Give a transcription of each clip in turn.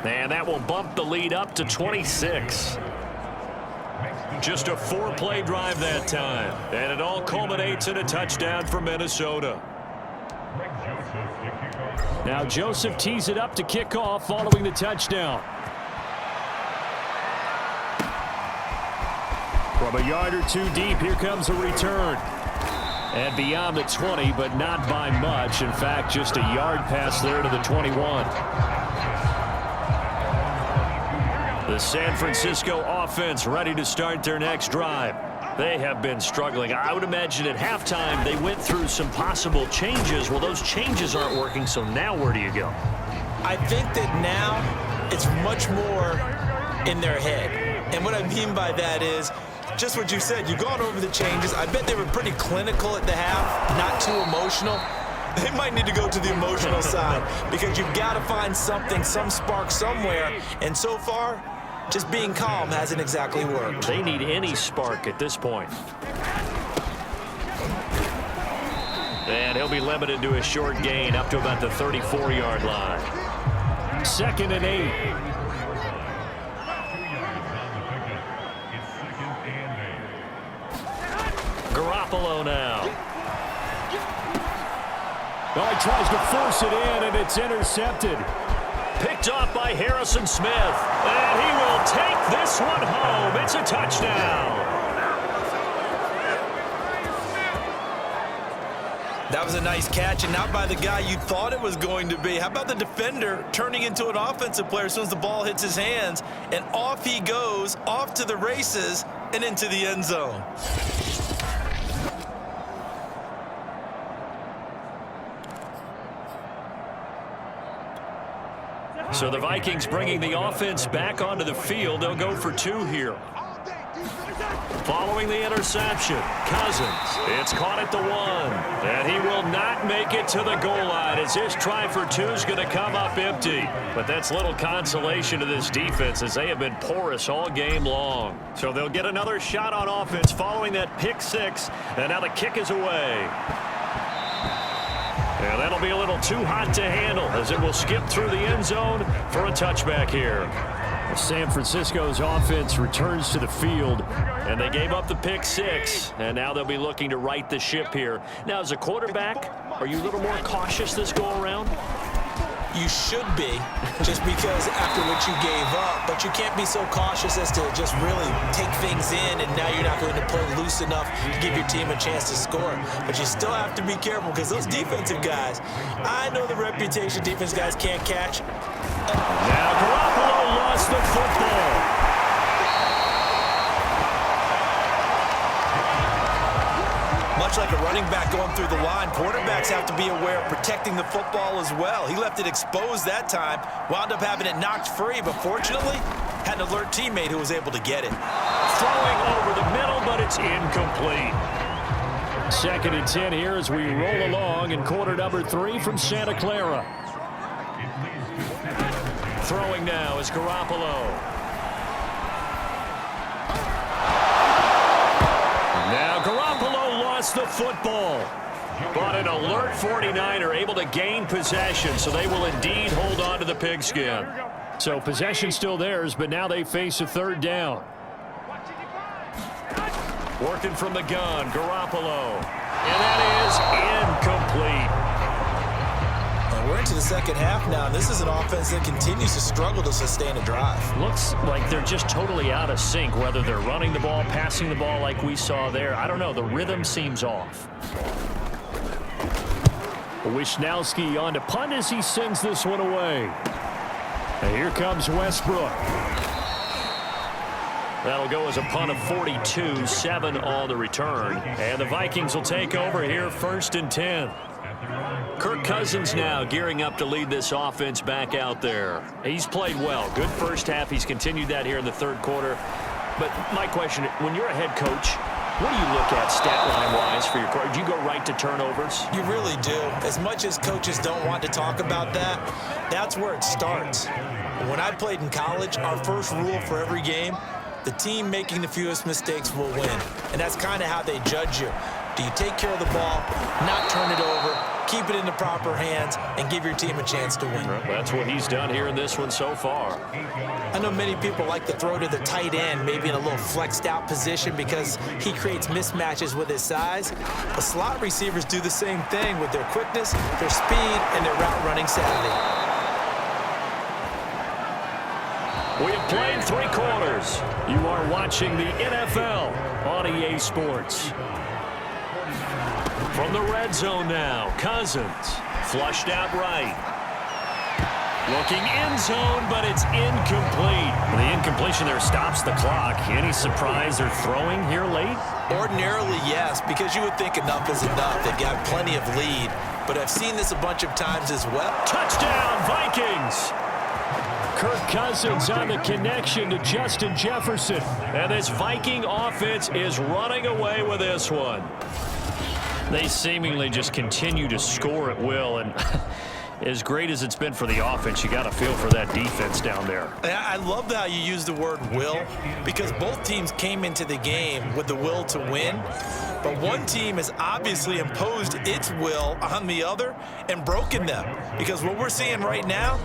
And that will bump the lead up to 26. Just a 4-play drive that time. And it all culminates in a touchdown for Minnesota. Now Joseph tees it up to kick off following the touchdown. From a yard or two deep, here comes a return. And beyond the 20, but not by much. In fact, just a yard pass there to the 21. The San Francisco offense ready to start their next drive. They have been struggling. I would imagine at halftime they went through some possible changes. Well, those changes aren't working, so now where do you go? I think that now it's much more in their head. And what I mean by that is just what you said. You've gone over the changes. I bet they were pretty clinical at the half, not too emotional. They might need to go to the emotional side because you've got to find something, some spark somewhere. And so far, just being calm hasn't exactly worked. They need any spark at this point. And he'll be limited to a short gain up to about the 34-yard line. 2nd and 8. Garoppolo now. Well, he tries to force it in, and it's intercepted. Picked off by Harrison Smith. And he will take this one home. It's a touchdown. That was a nice catch, and not by the guy you thought it was going to be. How about the defender turning into an offensive player as soon as the ball hits his hands, and off he goes, off to the races, and into the end zone. So the Vikings bringing the offense back onto the field. They'll go for 2 here. Following the interception, Cousins. It's caught at the 1. And he will not make it to the goal line as his try for 2 is going to come up empty. But that's little consolation to this defense as they have been porous all game long. So they'll get another shot on offense following that pick 6. And now the kick is away. And that'll be a little too hot to handle as it will skip through the end zone for a touchback here. San Francisco's offense returns to the field. And they gave up the pick 6, and now they'll be looking to right the ship here. Now, as a quarterback, are you a little more cautious this go-around? You should be, just because after what you gave up, but you can't be so cautious as to just really take things in, and now you're not going to play loose enough to give your team a chance to score. But you still have to be careful because those defensive guys, I know the reputation defense guys can't catch. Now Garoppolo lost the football. Much like a running back going through the line, quarterbacks have to be aware of protecting the football as well. He left it exposed that time, wound up having it knocked free, but fortunately, had an alert teammate who was able to get it. Throwing over the middle, but it's incomplete. 2nd and 10 here as we roll along in quarter number 3 from Santa Clara. Throwing now is Garoppolo. Now Garoppolo lost the football. But an alert 49er able to gain possession, so they will indeed hold on to the pigskin. So possession still theirs, but now they face a 3rd down. Working from the gun, Garoppolo. And that is incomplete. We're into the second half now, and this is an offense that continues to struggle to sustain a drive. Looks like they're just totally out of sync, whether they're running the ball, passing the ball like we saw there. I don't know. The rhythm seems off. Wisnowski on to punt as he sends this one away. And here comes Westbrook. That'll go as a punt of 42, 7 on the return. And the Vikings will take over here 1st and 10. Kirk Cousins now gearing up to lead this offense back out there. He's played well. Good first half. He's continued that here in the 3rd quarter. But my question, when you're a head coach, what do you look at stat line-wise for your quarterback? Do you go right to turnovers? You really do. As much as coaches don't want to talk about that, that's where it starts. When I played in college, our first rule for every game, the team making the fewest mistakes will win. And that's kind of how they judge you. Do you take care of the ball, not turn it over, keep it in the proper hands, and give your team a chance to win. That's what he's done here in this one so far. I know many people like to throw to the tight end, maybe in a little flexed out position because he creates mismatches with his size. The slot receivers do the same thing with their quickness, their speed, and their route running savvy. We have played 3 quarters. You are watching the NFL on EA Sports. From the red zone now, Cousins flushed out right. Looking end zone, but it's incomplete. The incompletion there stops the clock. Any surprise they're throwing here late? Ordinarily, yes, because you would think enough is enough. They've got plenty of lead, but I've seen this a bunch of times as well. Touchdown, Vikings! Kirk Cousins on the connection to Justin Jefferson. And this Viking offense is running away with this one. They seemingly just continue to score at will, and as great as it's been for the offense, you got to feel for that defense down there. I love how you use the word will, because both teams came into the game with the will to win, but one team has obviously imposed its will on the other and broken them, because what we're seeing right now,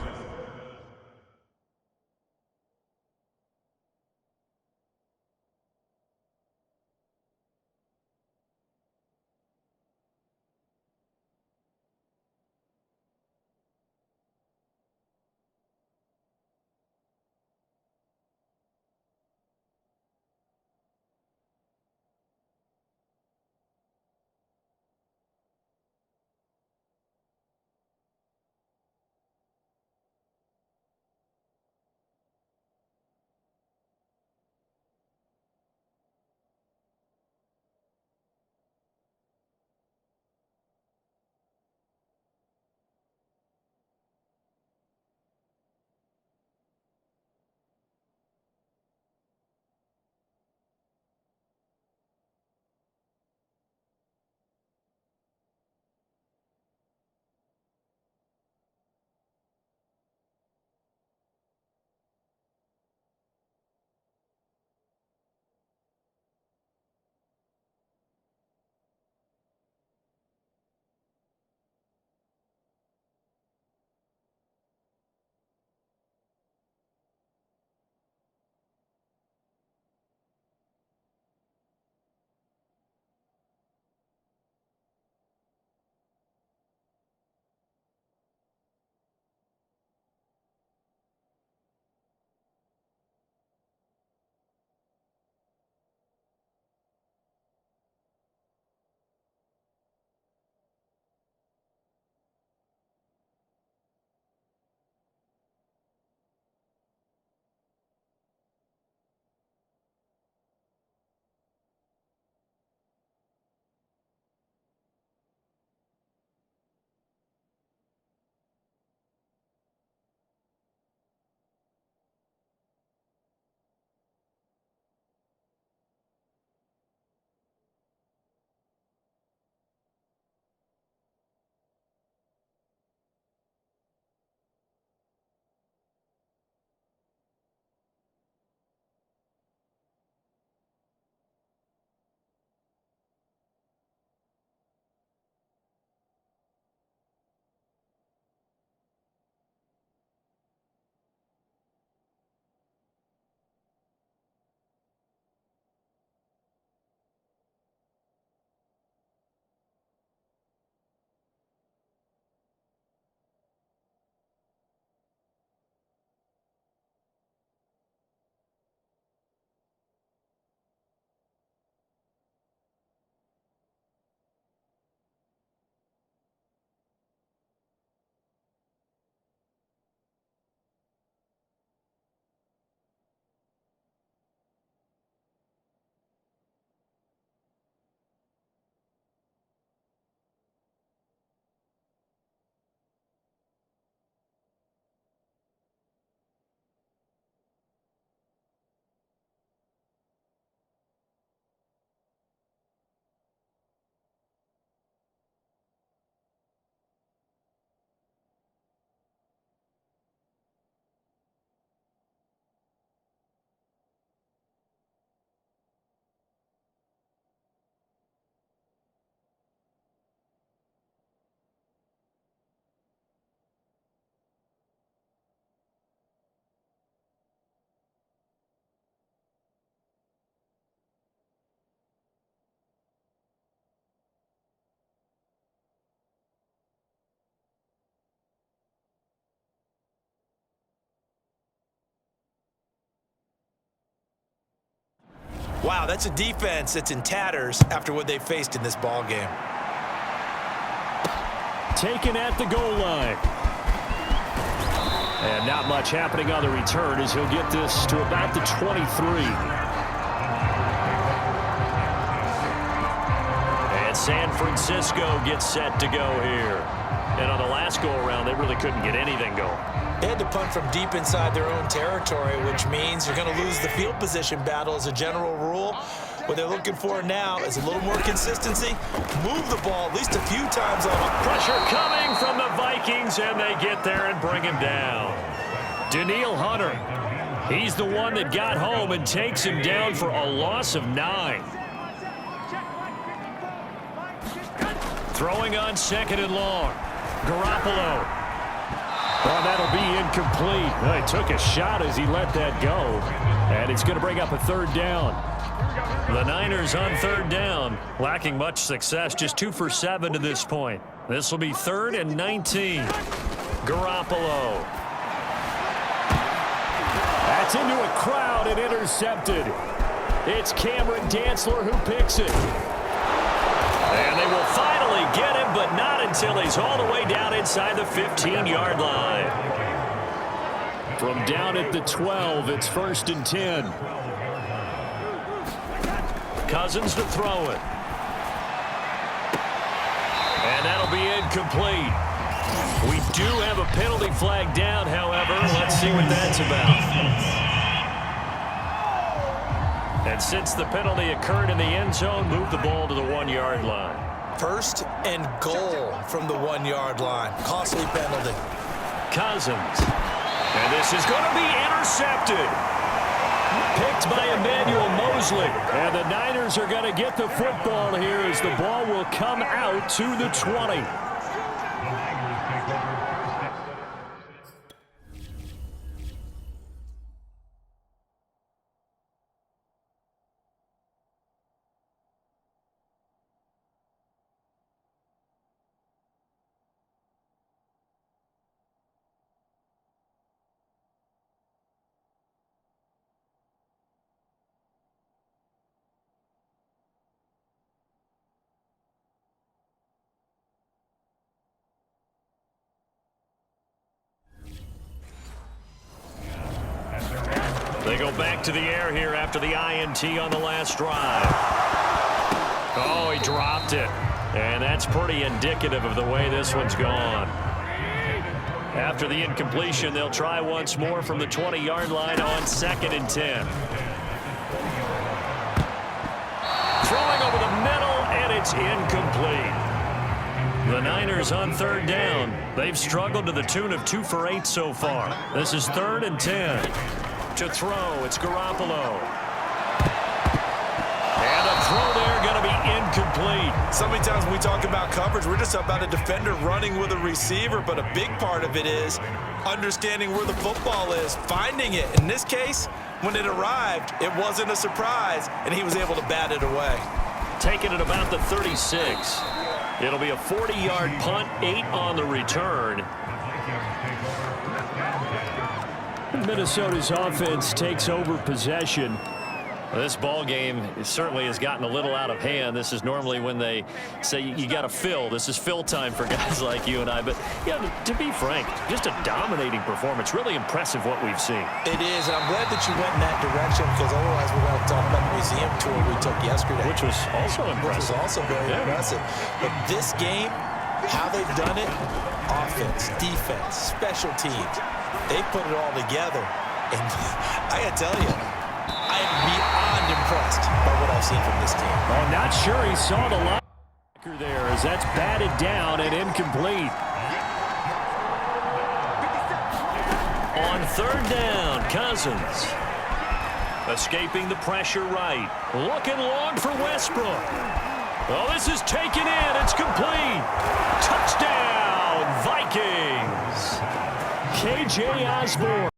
Wow, that's a defense that's in tatters after what they faced in this ball game. Taken at the goal line. And not much happening on the return as he'll get this to about the 23. And San Francisco gets set to go here. And on the last go-around, they really couldn't get anything going. They had to punt from deep inside their own territory, which means you're going to lose the field position battle as a general rule. What they're looking for now is a little more consistency. Move the ball at least a few times on it. Pressure coming from the Vikings, and they get there and bring him down. Danielle Hunter. He's the one that got home and takes him down for a loss of 9. Throwing on 2nd and long. Garoppolo. Oh, that'll be incomplete. Well, he took a shot as he let that go. And it's going to bring up a 3rd down. The Niners on 3rd down, lacking much success, just 2 for 7 to this point. This will be 3rd and 19. Garoppolo. That's into a crowd and intercepted. It's Cameron Dantzler who picks it. And they will finally get him, but not until he's all the way down inside the 15-yard line. From down at the 12, it's 1st and 10. Cousins to throw it. And that'll be incomplete. We do have a penalty flag down, however. Let's see what that's about. And since the penalty occurred in the end zone, move the ball to the 1-yard line. 1st and goal from the 1-yard line. Costly penalty. Cousins. And this is going to be intercepted. Picked by Emmanuel Mosley. And the Niners are going to get the football here as the ball will come out to the 20. They go back to the air here after the INT on the last drive. Oh, he dropped it. And that's pretty indicative of the way this one's gone. After the incompletion, they'll try once more from the 20-yard line on 2nd and 10. Throwing over the middle, and it's incomplete. The Niners on 3rd down. They've struggled to the tune of 2 for 8 so far. This is 3rd and 10. To throw, it's Garoppolo. And a throw there going to be incomplete. So many times when we talk about coverage, we're just about a defender running with a receiver, but a big part of it is understanding where the football is, finding it. In this case, when it arrived, it wasn't a surprise, and he was able to bat it away. Taking it about the 36. It'll be a 40-yard punt, 8 on the return. Minnesota's offense takes over possession. This ball game certainly has gotten a little out of hand. This is normally when they say you got to fill. This is fill time for guys like you and I. But, yeah, to be frank, just a dominating performance. Really impressive what we've seen. It is, and I'm glad that you went in that direction because otherwise we're going to talk about the museum tour we took yesterday. Which was also impressive. Which was also very impressive. But this game, how they've done it, offense, defense, special teams, they put it all together. And I got to tell you, I am beyond impressed by what I've seen from this team. Oh, not sure he saw the linebacker there as that's batted down and incomplete. On 3rd down, Cousins. Escaping the pressure right. Looking long for Westbrook. Oh, this is taken in. It's complete. Touchdown, Vikings. KJ Osborne.